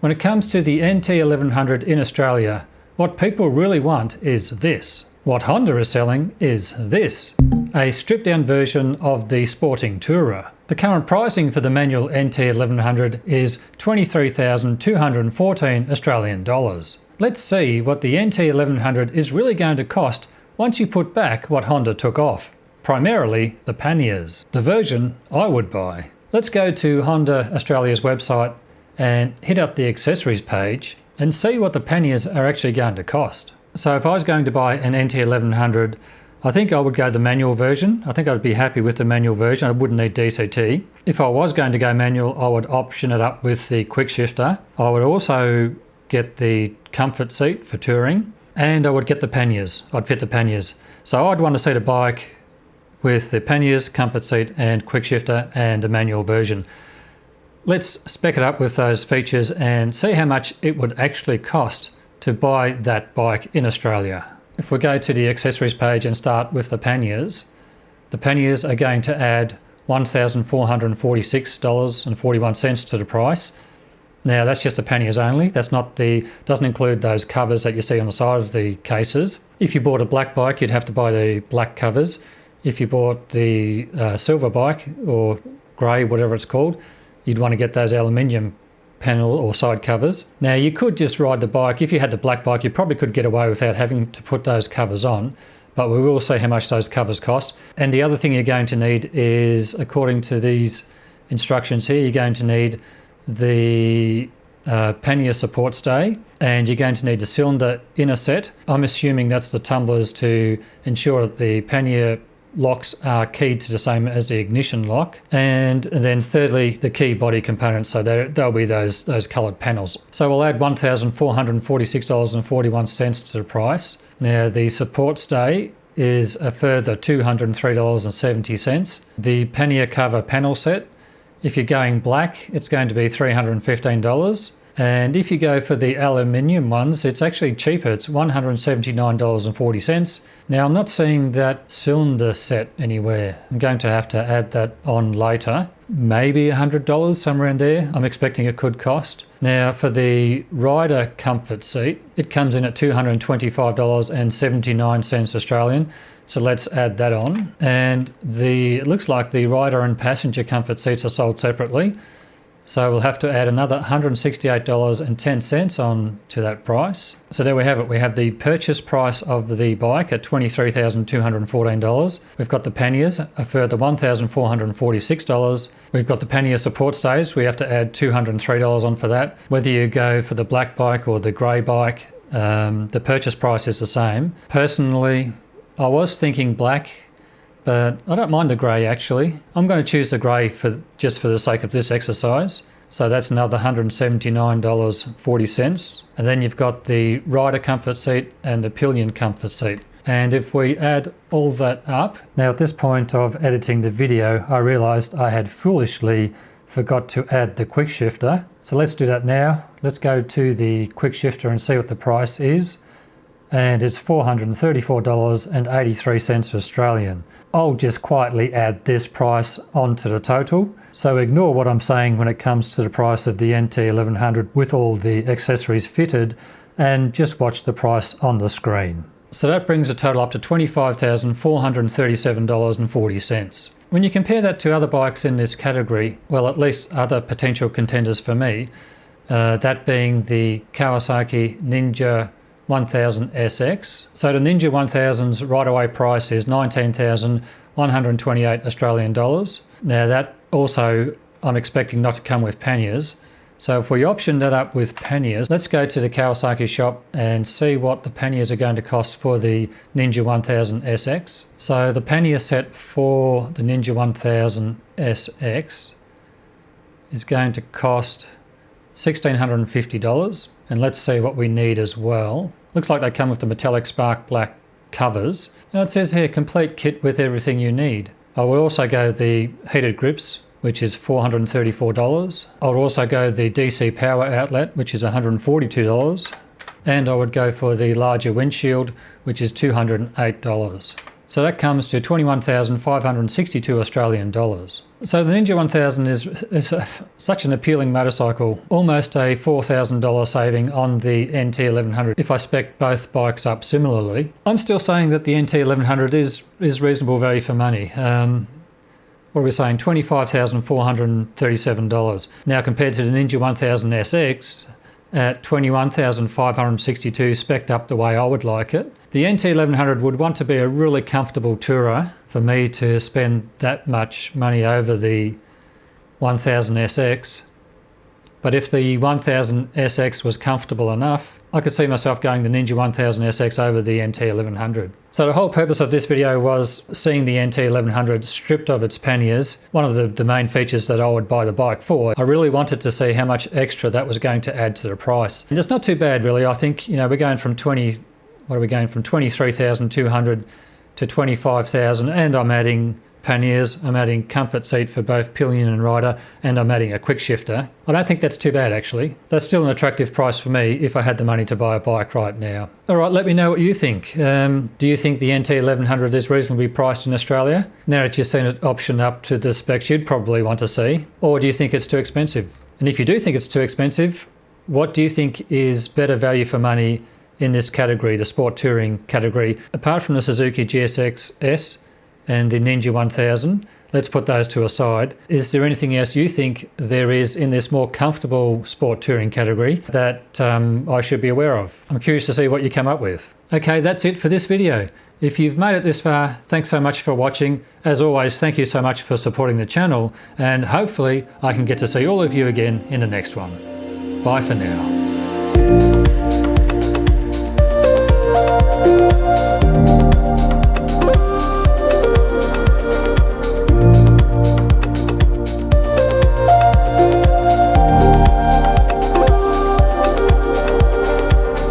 When it comes to the NT1100 in Australia, what people really want is this. What Honda is selling is this, a stripped down version of the Sporting Tourer. The current pricing for the manual NT1100 is 23,214 Australian dollars. Let's see what the NT1100 is really going to cost once you put back what Honda took off, primarily the panniers, the version I would buy. Let's go to Honda Australia's website and hit up the accessories page and see what the panniers are actually going to cost. So if I was going to buy an NT1100, I think I would go the manual version. I think I'd be happy with the manual version. I wouldn't need DCT. If I was going to go manual, I would option it up with the quick shifter. I would also get the comfort seat for touring, and I would get the panniers. I'd fit the panniers. So I'd want to see the bike with the panniers, comfort seat and quick shifter and a manual version. Let's spec it up with those features and see how much it would actually cost to buy that bike in Australia. If we go to the accessories page and start with the panniers are going to add $1,446.41 to the price. Now that's just the panniers only. That's not doesn't include those covers that you see on the side of the cases. If you bought a black bike, you'd have to buy the black covers. If you bought the silver bike or grey, whatever it's called, you'd want to get those aluminium panel or side covers. Now you could just ride the bike. If you had the black bike, you probably could get away without having to put those covers on, but we will see how much those covers cost. And the other thing you're going to need is, according to these instructions here, you're going to need the pannier support stay, and you're going to need the cylinder inner set. I'm assuming that's the tumblers to ensure that the pannier locks are keyed to the same as the ignition lock, and then thirdly the key body components, so there'll be those coloured panels. So we'll add $1,446.41 to the price. Now the support stay is a further $203.70. The pannier cover panel set, if you're going black, it's going to be $315. And if you go for the aluminium ones, it's actually cheaper. It's $179.40. Now, I'm not seeing that cylinder set anywhere. I'm going to have to add that on later. Maybe $100, somewhere in there. I'm expecting it could cost. Now, for the rider comfort seat, it comes in at $225.79 Australian. So let's add that on. And it looks like the rider and passenger comfort seats are sold separately. So we'll have to add another $168.10 on to that price. So there we have it. We have the purchase price of the bike at $23,214. We've got the panniers, a further $1,446. We've got the pannier support stays. We have to add $203 on for that. Whether you go for the black bike or the grey bike, the purchase price is the same. Personally, I was thinking black, but I don't mind the grey actually. I'm going to choose the grey just for the sake of this exercise. So that's another $179.40. And then you've got the rider comfort seat and the pillion comfort seat. And if we add all that up, now at this point of editing the video, I realised I had foolishly forgot to add the quick shifter. So let's do that now. Let's go to the quick shifter and see what the price is. And it's $434.83 Australian. I'll just quietly add this price onto the total. So ignore what I'm saying when it comes to the price of the NT1100 with all the accessories fitted, and just watch the price on the screen. So that brings the total up to $25,437.40. When you compare that to other bikes in this category, well, at least other potential contenders for me, that being the Kawasaki Ninja 1000 SX. So the Ninja 1000's right away price is 19,128 Australian dollars. Now that also I'm expecting not to come with panniers. So if we option that up with panniers, let's go to the Kawasaki shop and see what the panniers are going to cost for the Ninja 1000 SX. So the pannier set for the Ninja 1000 SX is going to cost $1,650. And let's see what we need as well. Looks like they come with the metallic spark black covers. Now it says here, complete kit with everything you need. I will also go the heated grips, which is $434. I would also go the DC power outlet, which is $142. And I would go for the larger windshield, which is $208. So that comes to 21,562 Australian dollars. So the Ninja 1000 is such an appealing motorcycle, almost a $4,000 saving on the NT1100 if I spec both bikes up similarly. I'm still saying that the NT1100 is reasonable value for money. What are we saying? $25,437. Now compared to the Ninja 1000 SX at $21,562 spec'd up the way I would like it. The NT1100 would want to be a really comfortable tourer for me to spend that much money over the 1000 SX. But if the 1000 SX was comfortable enough, I could see myself going the Ninja 1000 SX over the NT1100. So the whole purpose of this video was seeing the NT1100 stripped of its panniers, one of the main features that I would buy the bike for. I really wanted to see how much extra that was going to add to the price. And it's not too bad really. I think, we're going from 23,200 to 25,000, and I'm adding panniers, I'm adding comfort seat for both pillion and rider, and I'm adding a quick shifter. I don't think that's too bad actually. That's still an attractive price for me if I had the money to buy a bike right now. Alright, let me know what you think. Do you think the NT1100 is reasonably priced in Australia? Now that you've seen it optioned up to the specs you'd probably want to see. Or do you think it's too expensive? And if you do think it's too expensive, what do you think is better value for money in this category, the sport touring category, apart from the Suzuki GSX S and the Ninja 1000, let's put those two aside. Is there anything else you think there is in this more comfortable sport touring category that I should be aware of? I'm curious to see what you come up with. Okay, that's it for this video. If you've made it this far, thanks so much for watching. As always, thank you so much for supporting the channel, and hopefully I can get to see all of you again in the next one. Bye for now.